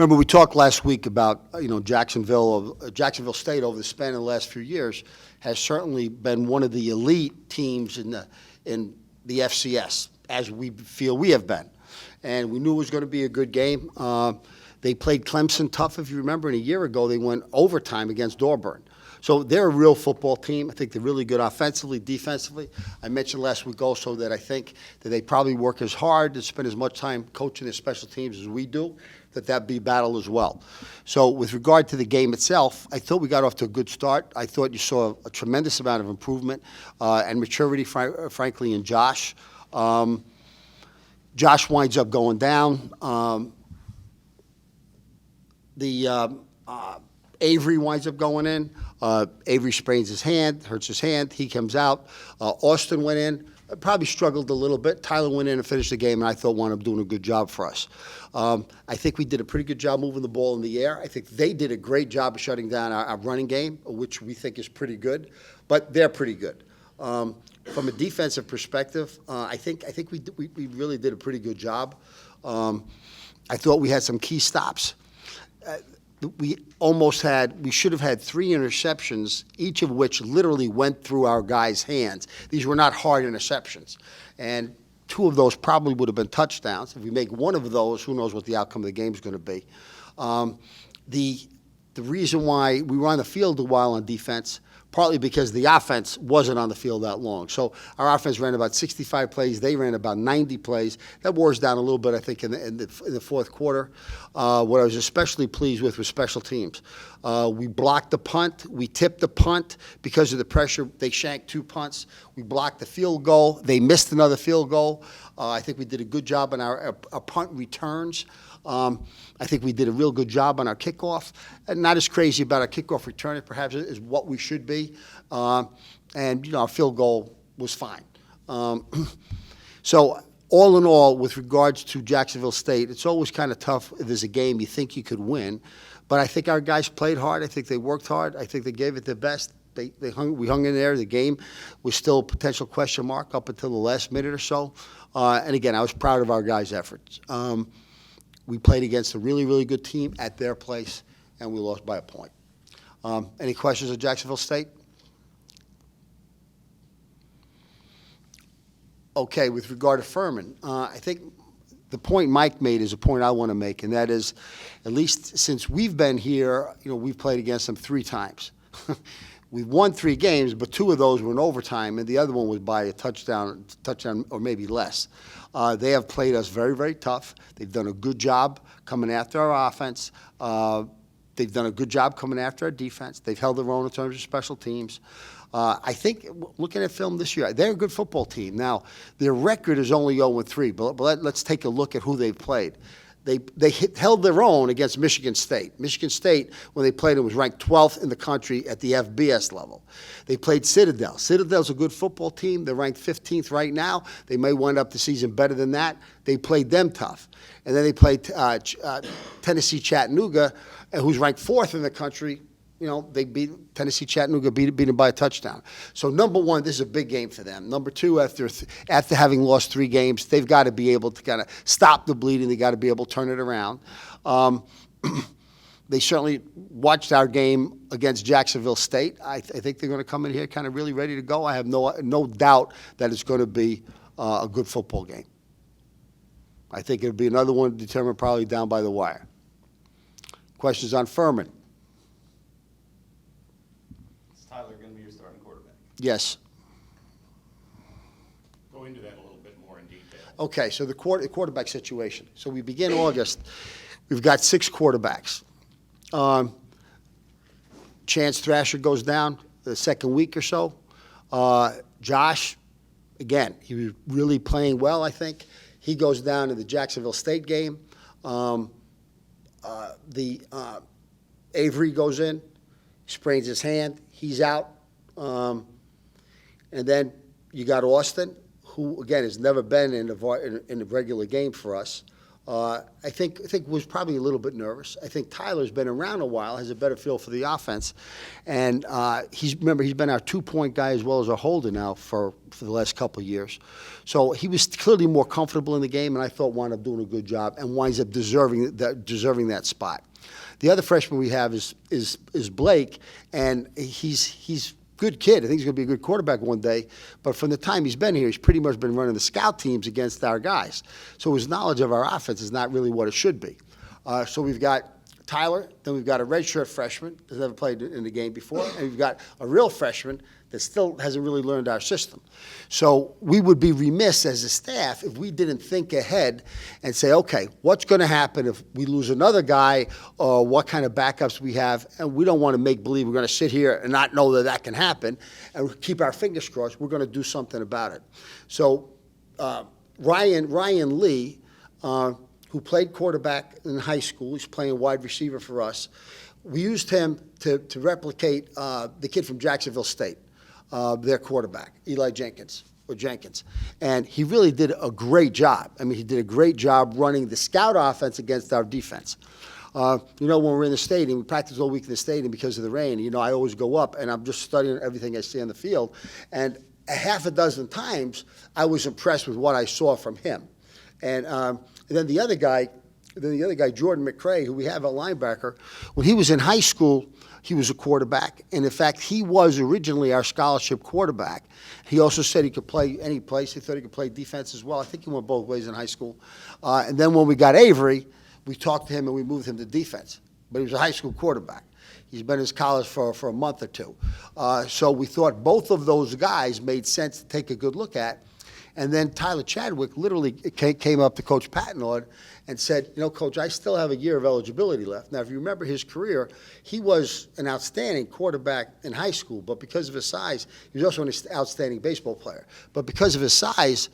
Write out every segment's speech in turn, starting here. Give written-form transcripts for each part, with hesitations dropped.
Remember, we talked last week about, Jacksonville State over the span of the last few years has certainly been one of the elite teams in the FCS, as we feel we have been. And we knew it was going to be a good game. They played Clemson tough, if you remember, and a year ago they went overtime against Auburn. So they're a real football team. I think they're really good offensively, defensively. I mentioned last week also that I think that they probably work as hard and spend as much time coaching their special teams as we do, that'd be battle as well. So with regard to the game itself, I thought we got off to a good start. I thought you saw a tremendous amount of improvement and maturity, frankly, in Josh. Josh winds up going down. Avery winds up going in. Avery sprains his hand, hurts his hand. He comes out. Austin went in. Probably struggled a little bit. Tyler went in and finished the game, and I thought wound up doing a good job for us. I think we did a pretty good job moving the ball in the air. I think they did a great job of shutting down our running game, which we think is pretty good, but they're pretty good. From a defensive perspective, I think we really did a pretty good job. I thought we had some key stops. We should have had 3 interceptions, each of which literally went through our guys' hands. These were not hard interceptions. And 2 of those probably would have been touchdowns. If we make one of those, who knows what the outcome of the game is going to be. The reason why we were on the field a while on defense, partly because the offense wasn't on the field that long. So our offense ran about 65 plays. They ran about 90 plays. That wore us down a little bit, I think, in the fourth quarter. What I was especially pleased with was special teams. We blocked the punt. We tipped the punt because of the pressure. They shanked 2 punts. We blocked the field goal. They missed another field goal. I think we did a good job on our punt returns. I think we did a real good job on our kickoff. And not as crazy about our kickoff return, perhaps, as what we should be. And our field goal was fine. So all in all, with regards to Jacksonville State, it's always kind of tough if there's a game you think you could win. But I think our guys played hard. I think they worked hard. I think they gave it their best. We hung in there. The game was still a potential question mark up until the last minute or so. And again, I was proud of our guys' efforts. We played against a really, really good team at their place, and we lost by a point. Any questions of Jacksonville State? Okay, with regard to Furman, I think the point Mike made is a point I want to make, and that is, at least since we've been here, we've played against them 3 times. We've won 3 games, but 2 of those were in overtime, and the other one was by a touchdown or maybe less. They have played us very, very tough. They've done a good job coming after our offense. They've done a good job coming after our defense. They've held their own in terms of special teams. I think, looking at film this year, they're a good football team. Now, their record is only 0-3, but let's take a look at who they've played. They held their own against Michigan State. Michigan State, when they played, it was ranked 12th in the country at the FBS level. They played Citadel. Citadel's a good football team. They're ranked 15th right now. They may wind up the season better than that. They played them tough. And then they played Tennessee Chattanooga, who's ranked 4th in the country. They beat Tennessee Chattanooga, beat them by a touchdown. So number 1, this is a big game for them. Number 2, after having lost 3 games, they've got to be able to kind of stop the bleeding. They got to be able to turn it around. They certainly watched our game against Jacksonville State. I think they're going to come in here kind of really ready to go. I have no doubt that it's going to be a good football game. I think it'll be another one determined probably down by the wire. Questions on Furman? Yes. Go into that a little bit more in detail. Okay, so the quarterback situation. So we begin August. We've got 6 quarterbacks. Chance Thrasher goes down the second week or so. Josh, again, he was really playing well, I think. He goes down in the Jacksonville State game. Avery goes in, sprains his hand. He's out. And then you got Austin, who, again, has never been in a regular game for us. I think was probably a little bit nervous. I think Tyler's been around a while, has a better feel for the offense, and he's been our 2-point guy as well as our holder now for the last couple of years. So he was clearly more comfortable in the game, and I thought wound up doing a good job and winds up deserving that spot. The other freshman we have is Blake, and he's good kid. I think he's going to be a good quarterback one day. But from the time he's been here, he's pretty much been running the scout teams against our guys. So his knowledge of our offense is not really what it should be. So we've got Tyler, then we've got a redshirt freshman that's never played in the game before, and we've got a real freshman that still hasn't really learned our system. So we would be remiss as a staff if we didn't think ahead and say, okay, what's going to happen if we lose another guy, or what kind of backups we have, and we don't want to make believe we're going to sit here and not know that can happen and keep our fingers crossed. We're going to do something about it. So Ryan Lee, who played quarterback in high school, he's playing wide receiver for us. We used him to replicate the kid from Jacksonville State, their quarterback, Eli Jenkins. And he really did a great job. I mean, he did a great job running the scout offense against our defense. When we're in the stadium, we practice all week in the stadium because of the rain. I always go up, and I'm just studying everything I see on the field. And a half a dozen times, I was impressed with what I saw from him. And then the other guy, Jordan McCray, who we have at linebacker, when he was in high school, he was a quarterback. And in fact, he was originally our scholarship quarterback. He also said he could play any place. He thought he could play defense as well. I think he went both ways in high school. And then when we got Avery, we talked to him and we moved him to defense. But he was a high school quarterback. He's been in college for a month or two. So we thought both of those guys made sense to take a good look at. And then Tyler Chadwick literally came up to Coach Patnod and said, Coach, I still have a year of eligibility left. Now, if you remember his career, he was an outstanding quarterback in high school, but because of his size, he was also an outstanding baseball player. But because of his size,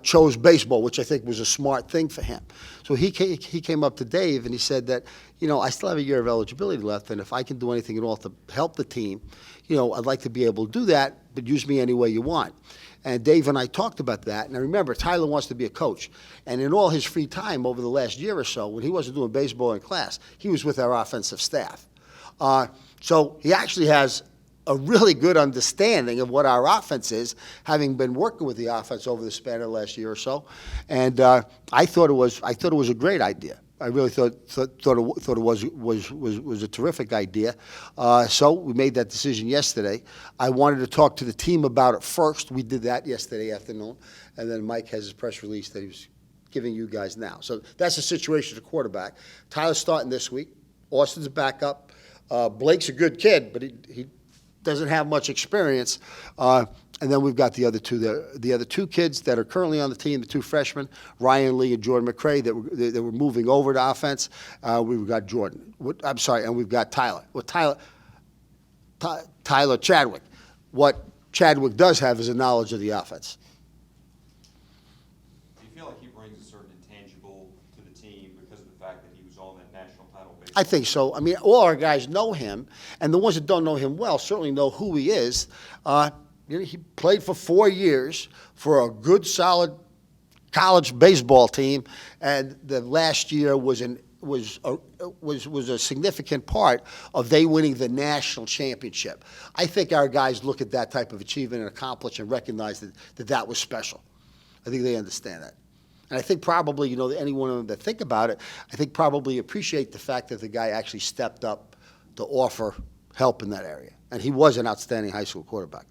chose baseball, which I think was a smart thing for him. So he came up to Dave and he said that, I still have a year of eligibility left, and if I can do anything at all to help the team, I'd like to be able to do that, but use me any way you want. And Dave and I talked about that. And I remember, Tyler wants to be a coach. And in all his free time over the last year or so, when he wasn't doing baseball in class, he was with our offensive staff. So he actually has a really good understanding of what our offense is, having been working with the offense over the span of the last year or so. And I thought it was a great idea. I really thought it was a terrific idea. So we made that decision yesterday. I wanted to talk to the team about it first. We did that yesterday afternoon, and then Mike has his press release that he was giving you guys now. So that's the situation at quarterback. Tyler's starting this week. Austin's a backup. Blake's a good kid, but he doesn't have much experience. And then we've got the other two kids that are currently on the team, the two freshmen, Ryan Lee and Jordan McCray, that were moving over to offense. We've got Jordan. And we've got Tyler. Well, Tyler Chadwick. What Chadwick does have is a knowledge of the offense. Do you feel like he brings a certain intangible to the team because of the fact that he was on that national title base? I think so. I mean, all our guys know him, and the ones that don't know him well certainly know who he is. He played for 4 years for a good, solid college baseball team, and the last year was a significant part of they winning the national championship. I think our guys look at that type of achievement and accomplish and recognize that was special. I think they understand that. And I think probably, any one of them that think about it, I think probably appreciate the fact that the guy actually stepped up to offer help in that area. And he was an outstanding high school quarterback.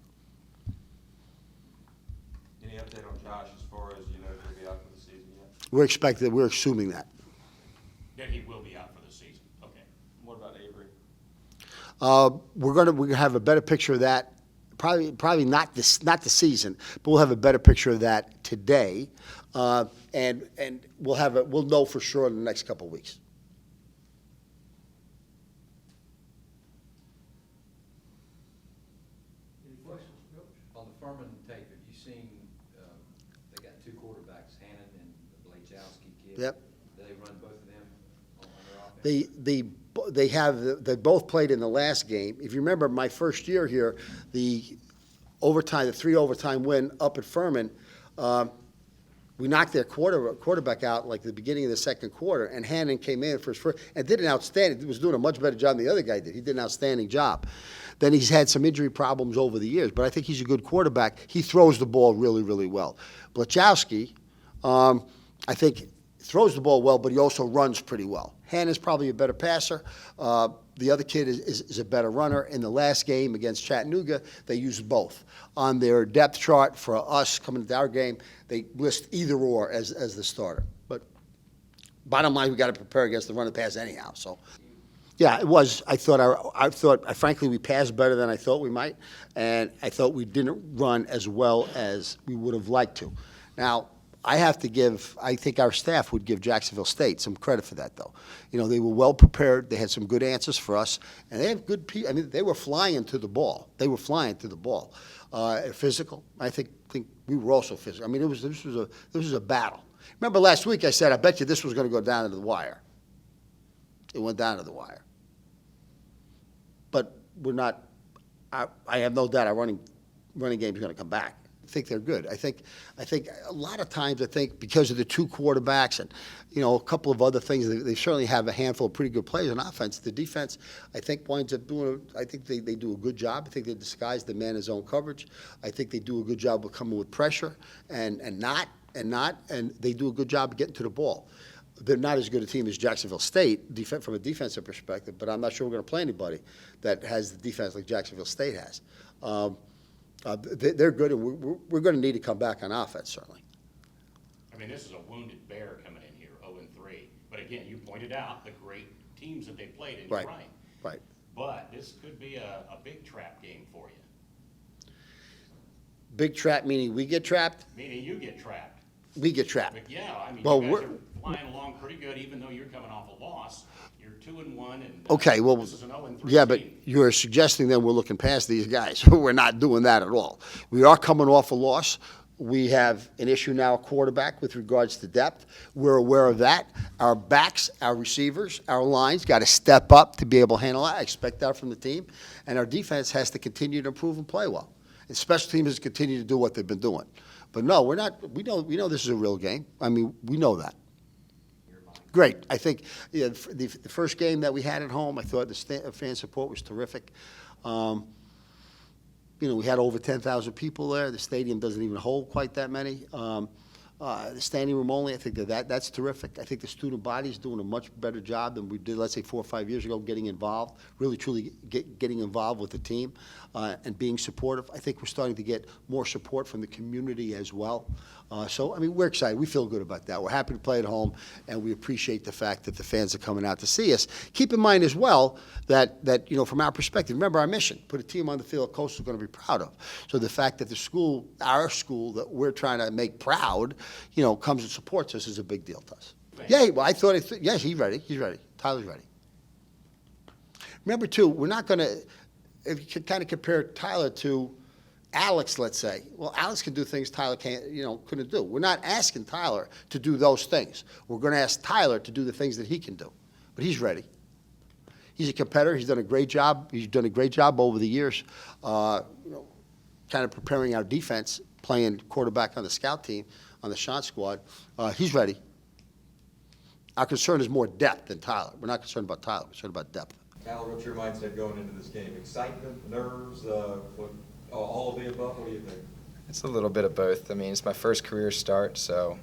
Any update on Josh as far as, if he'll be out for the season yet? We're assuming that. That he will be out for the season. Okay. What about Avery? We're gonna have a better picture of that. Probably not the season, but we'll have a better picture of that today, and we'll know for sure in the next couple of weeks. Any questions, Coach? On the Furman tape, have you seen, they got two quarterbacks, Hannon and the Blachowski kid? Yep. Do they run both of them on their offense? They both played in the last game. If you remember my first year here, the 3 overtime win up at Furman, We knocked their quarterback out like the beginning of the second quarter, and Hannon came in for his first, and did an outstanding, was doing a much better job than the other guy did. He did an outstanding job. Then he's had some injury problems over the years, but I think he's a good quarterback. He throws the ball really, really well. Blachowski, I think, throws the ball well, but he also runs pretty well. Hannon's probably a better passer. The other kid is a better runner. In the last game against Chattanooga, they used both. On their depth chart for us coming into our game, they list either or as the starter. But bottom line, we got to prepare against the run and pass anyhow. So, yeah, it was. I thought, frankly, we passed better than I thought we might, and I thought we didn't run as well as we would have liked to. Now, I think our staff would give Jacksonville State some credit for that, though. You know, they were well prepared. They had some good answers for us, and they have good people. I mean, they were flying to the ball. Physical. I think we were also physical. I mean, this was a battle. Remember last week I said, I bet you this was going to go down to the wire. It went down to the wire. But we're not. I have no doubt our running game is going to come back. I think they're good. I think a lot of times, because of the two quarterbacks and, you know, a couple of other things, they certainly have a handful of pretty good players on offense. The defense, I think, winds up doing, I think they do a good job. I think they disguise the man-in-zone coverage. I think they do a good job of coming with pressure and they do a good job of getting to the ball. They're not as good a team as Jacksonville State from a defensive perspective, but I'm not sure we're going to play anybody that has the defense like Jacksonville State has. They're good, and we're going to need to come back on offense, certainly. I mean, this is a wounded bear coming in here, 0-3. But again, you pointed out the great teams that they played, and you're right. Right. But this could be a big trap game for you. Big trap meaning we get trapped? Meaning you get trapped. We get trapped. But yeah, I mean, Well, you guys are flying along pretty good, even though you're coming off a loss. You're 2-1, and Okay, well, this is an 0-3 yeah, but team. you're suggesting that we're looking past these guys. We're not doing that at all. We are coming off a loss. We have an issue now at quarterback with regards to depth. We're aware of that. Our backs, our receivers, our lines got to step up to be able to handle that. I expect that from the team. And our defense has to continue to improve and play well. And special teams has to continue to do what they've been doing. But no, we're not. We know this is a real game. I mean, we know that. Great. I think the first game that we had at home, I thought the fan support was terrific. You know, we had over 10,000 people there. The stadium doesn't even hold quite that many. The standing room only, I think that's terrific. I think the student body is doing a much better job than we did, let's say, 4 or 5 years ago, getting involved, really, truly getting involved with the team and being supportive. I think we're starting to get more support from the community as well. So, I mean, we're excited. We feel good about that. We're happy to play at home, and we appreciate the fact that the fans are coming out to see us. Keep in mind as well that you know, from our perspective, remember our mission, put a team on the field Coastal's going to be proud of. So the fact that the school, our school that we're trying to make proud, you know, comes and supports us is a big deal to us. Yeah, well, I thought, yes, he's ready. He's ready. Tyler's ready. Remember, too, we're not going to, if you could kind of compare Tyler to Alex, let's say. Well, Alex can do things Tyler couldn't do. We're not asking Tyler to do those things. We're going to ask Tyler to do the things that he can do. But he's ready. He's a competitor. He's done a great job. He's done a great job over the years, kind of preparing our defense, playing quarterback on the scout team, on the shot squad. He's ready. Our concern is more depth than Tyler. We're not concerned about Tyler. We're concerned about depth. Tyler, what's your mindset going into this game? Excitement, nerves, all of the above? What do you think? It's a little bit of both. I mean, it's my first career start, so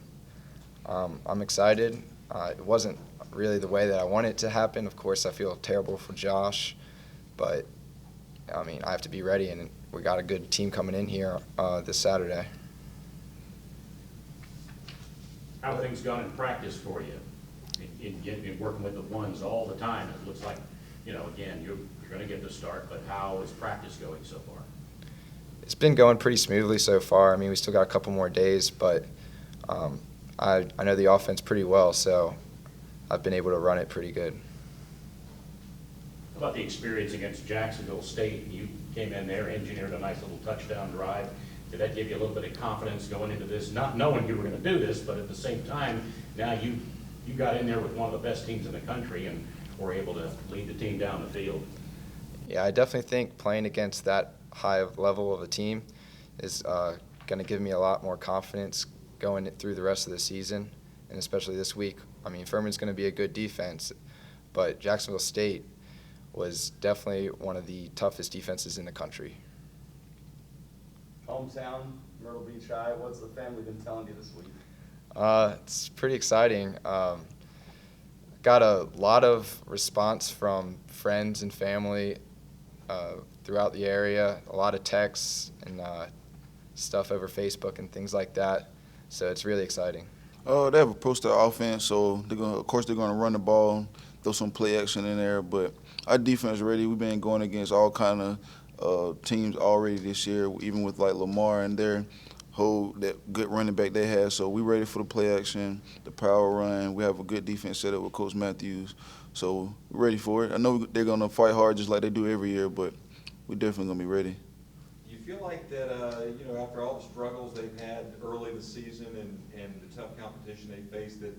I'm excited. It wasn't really the way that I wanted it to happen. Of course, I feel terrible for Josh, but, I mean, I have to be ready, and we got a good team coming in here this Saturday. How have things gone in practice for you? In working with the ones all the time, it looks like, you know, again, you're going to get the start, but how is practice going so far? It's been going pretty smoothly so far. I mean, we still got a couple more days, but I know the offense pretty well, so I've been able to run it pretty good. How about the experience against Jacksonville State? You came in there, engineered a nice little touchdown drive. Did that give you a little bit of confidence going into this, not knowing you were going to do this, but at the same time, now you got in there with one of the best teams in the country and were able to lead the team down the field? Yeah, I definitely think playing against that high of level of a team is going to give me a lot more confidence going through the rest of the season, and especially this week. I mean, Furman's going to be a good defense, but Jacksonville State was definitely one of the toughest defenses in the country. Hometown, Myrtle Beach High. What's the family been telling you this week? It's pretty exciting. Got a lot of response from friends and family throughout the area, a lot of texts and stuff over Facebook and things like that. So it's really exciting. They have a pro-style offense, so of course they're gonna run the ball, throw some play action in there. But our defense ready. We've been going against all kind of teams already this year, even with like Lamar and their that good running back they have. So we're ready for the play action, the power run. We have a good defense set up with Coach Matthews, so we're ready for it. I know they're gonna fight hard just like they do every year, but we're definitely gonna be ready. Do you feel like that, after all the struggles they've had early this season and the tough competition they faced, that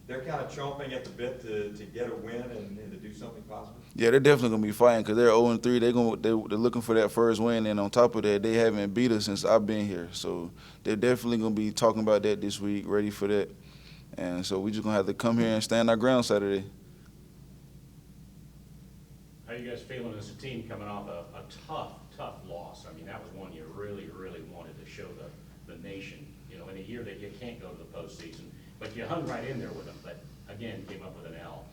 they're kind of chomping at the bit to get a win and to do something positive? Yeah, they're definitely gonna be fighting because they're 0-3. They're looking for that first win, and on top of that, they haven't beat us since I've been here. So they're definitely gonna be talking about that this week, ready for that. And so we just gonna have to come here and stand our ground Saturday. How are you guys feeling as a team coming off a tough loss? I mean, that was one you really, really wanted to show the nation, in a year that you can't go to the postseason. But you hung right in there with them, but again, came up with an L.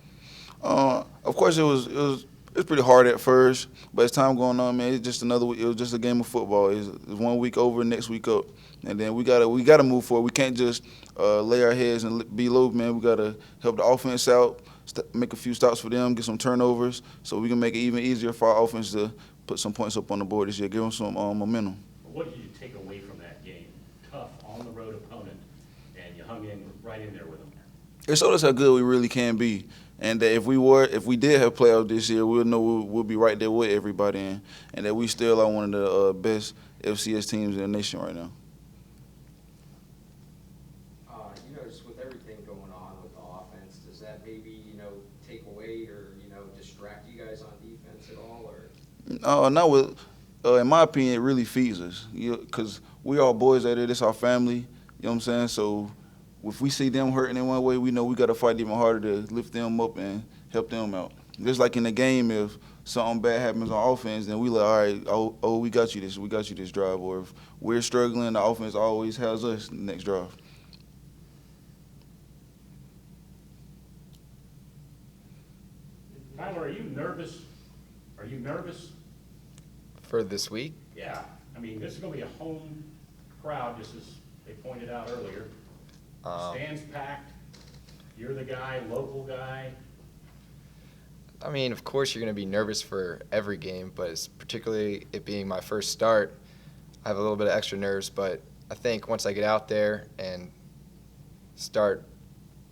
Of course, it was pretty hard at first, but as time going on, man, it's just it was just a game of football. It's 1 week over, next week up, and then we gotta move forward. We can't just lay our heads and be low, man. We gotta help the offense out, make a few stops for them, get some turnovers, so we can make it even easier for our offense to put some points up on the board this year, give them some momentum. What did you take away from that game? Tough on the road opponent, and you hung right in there with them. It showed us how good we really can be, and that if we did have playoffs this year, we'll know we'll be right there with everybody, and that we still are one of the best FCS teams in the nation right now. Just with everything going on with the offense, does that maybe, take away or, distract you guys on defense at all, or? Not with, in my opinion, it really feeds us, because we all boys out there. This our family, you know what I'm saying? So if we see them hurting in one way, we know we got to fight even harder to lift them up and help them out. Just like in the game, if something bad happens on offense, then we like, all right, we got you this drive. Or if we're struggling, the offense always has us next drive. Tyler, are you nervous? Are you nervous? For this week? Yeah. I mean, this is going to be a home crowd, just as they pointed out earlier. Stands packed. You're the guy, local guy. I mean, of course you're going to be nervous for every game, but it's particularly it being my first start, I have a little bit of extra nerves, but I think once I get out there and start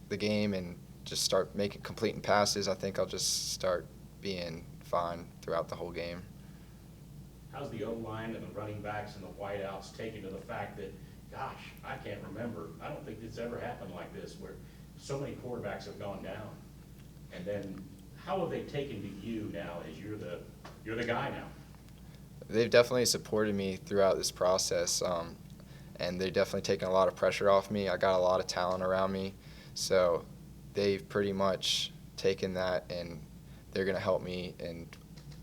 the game and just start completing passes, I think I'll just start being fine throughout the whole game. How's the O-line and the running backs and the wideouts taken to the fact that, gosh, I can't remember. I don't think it's ever happened like this where so many quarterbacks have gone down. And then how have they taken to you now as you're the guy now? They've definitely supported me throughout this process, and they've definitely taken a lot of pressure off me. I got a lot of talent around me, so they've pretty much taken that, and they're going to help me, and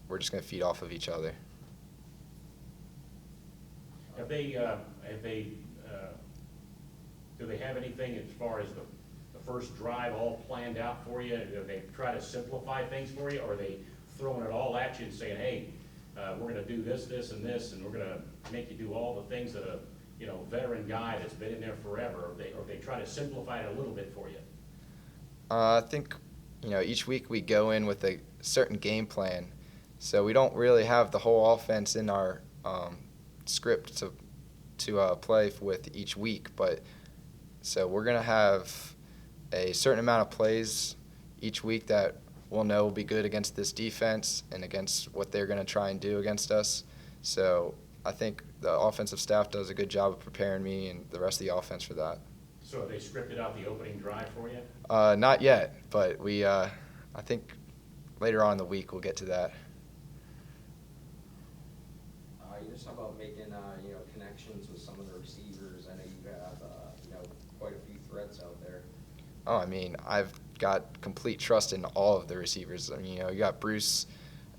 we're just going to feed off of each other. Do they have anything as far as the first drive all planned out for you? Do they try to simplify things for you, or are they throwing it all at you and saying, hey, we're going to do this, this, and this, and we're going to make you do all the things that a veteran guy that's been in there forever, or they try to simplify it a little bit for you? I think, each week we go in with a certain game plan, so we don't really have the whole offense in our script to play with each week, but so we're going to have a certain amount of plays each week that we'll know will be good against this defense and against what they're going to try and do against us. So I think the offensive staff does a good job of preparing me and the rest of the offense for that. So have they scripted out the opening drive for you? Not yet, but I think later on in the week we'll get to that. You just talk about making, connections with some of the receivers. I know you have, threats out there. Oh, I mean, I've got complete trust in all of the receivers. I mean, you know, you got Bruce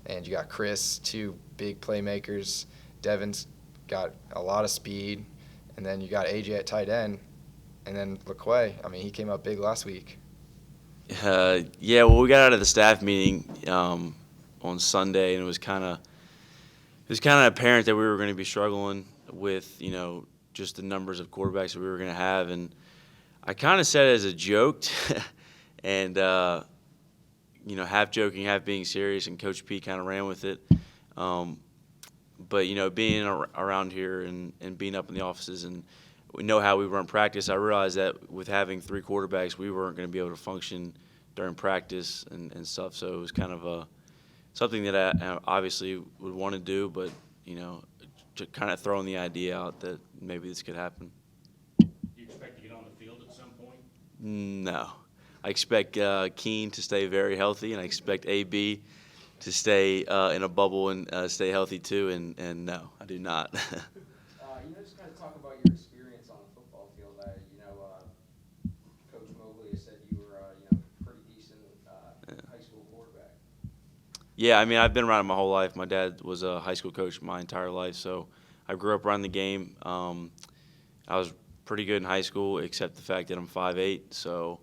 and you got Chris, two big playmakers. Devin's got a lot of speed, and then you got AJ at tight end, and then LaQuay. I mean, he came up big last week. Yeah, well, we got out of the staff meeting on Sunday, and it was kind of apparent that we were going to be struggling with, you know, just the numbers of quarterbacks that we were going to have, and I kind of said it as a joke, and you know, half joking, half being serious, and Coach P kind of ran with it. But you know, being around here and being up in the offices, and we know how we run practice, I realized that with having three quarterbacks, we weren't going to be able to function during practice and stuff. So it was kind of something that I obviously would want to do, but you know, just kind of throwing the idea out that maybe this could happen. Do you expect to get on the field at some point? No. I expect Keene to stay very healthy, and I expect AB to stay in a bubble and stay healthy too, and no, I do not. You know, just kind of talk about your experience on the football field. You know, Coach Mobley has said you were, you know, pretty decent high school quarterback. Yeah, I mean, I've been around it my whole life. My dad was a high school coach my entire life, so I grew up around the game. I was pretty good in high school, except the fact that I'm 5'8", so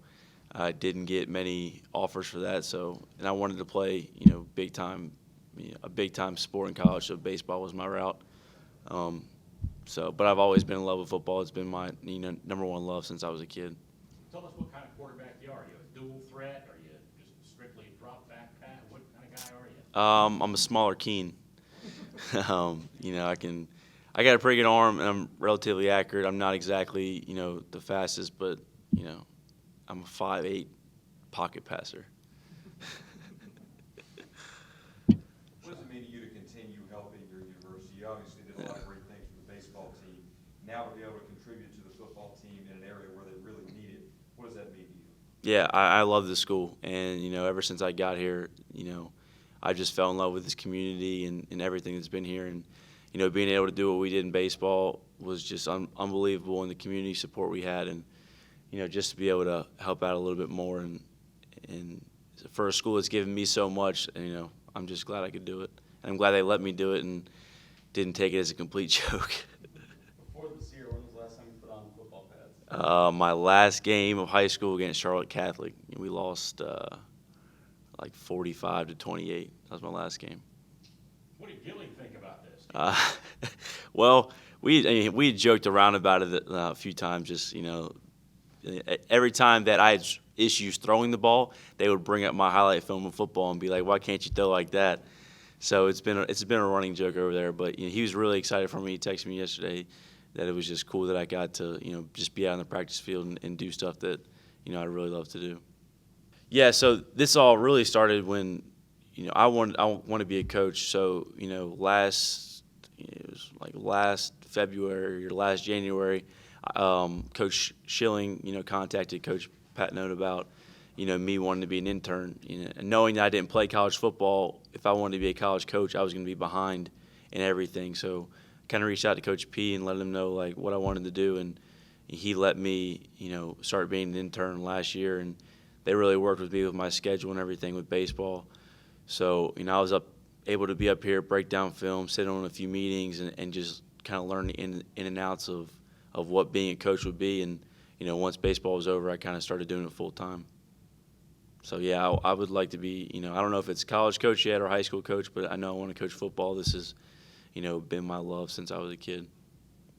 I didn't get many offers for that. So, and I wanted to play, you know, big time, you know, a big time sport in college. So baseball was my route. But I've always been in love with football. It's been my, you know, number one love since I was a kid. Tell us what kind of quarterback you are. Are you a dual threat? Are you just strictly a drop back pass? What kind of guy are you? I'm a smaller Keene. You know, I got a pretty good arm, and I'm relatively accurate. I'm not exactly, you know, the fastest, but, you know, I'm a 5'8" pocket passer. What does it mean to you to continue helping your university? You obviously did a lot of great things for the baseball team. Now to be able to contribute to the football team in an area where they really need it, what does that mean to you? Yeah, I love the school, and you know, ever since I got here, you know, I just fell in love with this community and everything that's been here, and you know, being able to do what we did in baseball was just unbelievable, and the community support we had, and you know, just to be able to help out a little bit more, and for a school that's given me so much, and, you know, I'm just glad I could do it, and I'm glad they let me do it and didn't take it as a complete joke. Before this year, when was the last time you put on football pads? My last game of high school against Charlotte Catholic, we lost like 45-28. That was my last game. What did Gilly think about this? Well, we joked around about it a few times. Just, you know, every time that I had issues throwing the ball, they would bring up my highlight film of football and be like, "Why can't you throw like that?" So it's been a running joke over there. But you know, he was really excited for me. He texted me yesterday that it was just cool that I got to, you know, just be out on the practice field and do stuff that, you know, I really love to do. Yeah, so this all really started when, you know, I want to be a coach. So, you know, it was like last February or last January, Coach Schilling, you know, contacted Coach Patnode about, you know, me wanting to be an intern. You know, and knowing that I didn't play college football, if I wanted to be a college coach, I was going to be behind in everything. So I kind of reached out to Coach P and let him know, like, what I wanted to do, and he let me, you know, start being an intern last year, and they really worked with me with my schedule and everything with baseball. So, you know, I was able to be up here, break down film, sit on a few meetings, and just kind of learn the in and outs of what being a coach would be. And, you know, once baseball was over, I kind of started doing it full time. So, yeah, I would like to be, you know, I don't know if it's college coach yet or high school coach, but I know I want to coach football. This has, you know, been my love since I was a kid.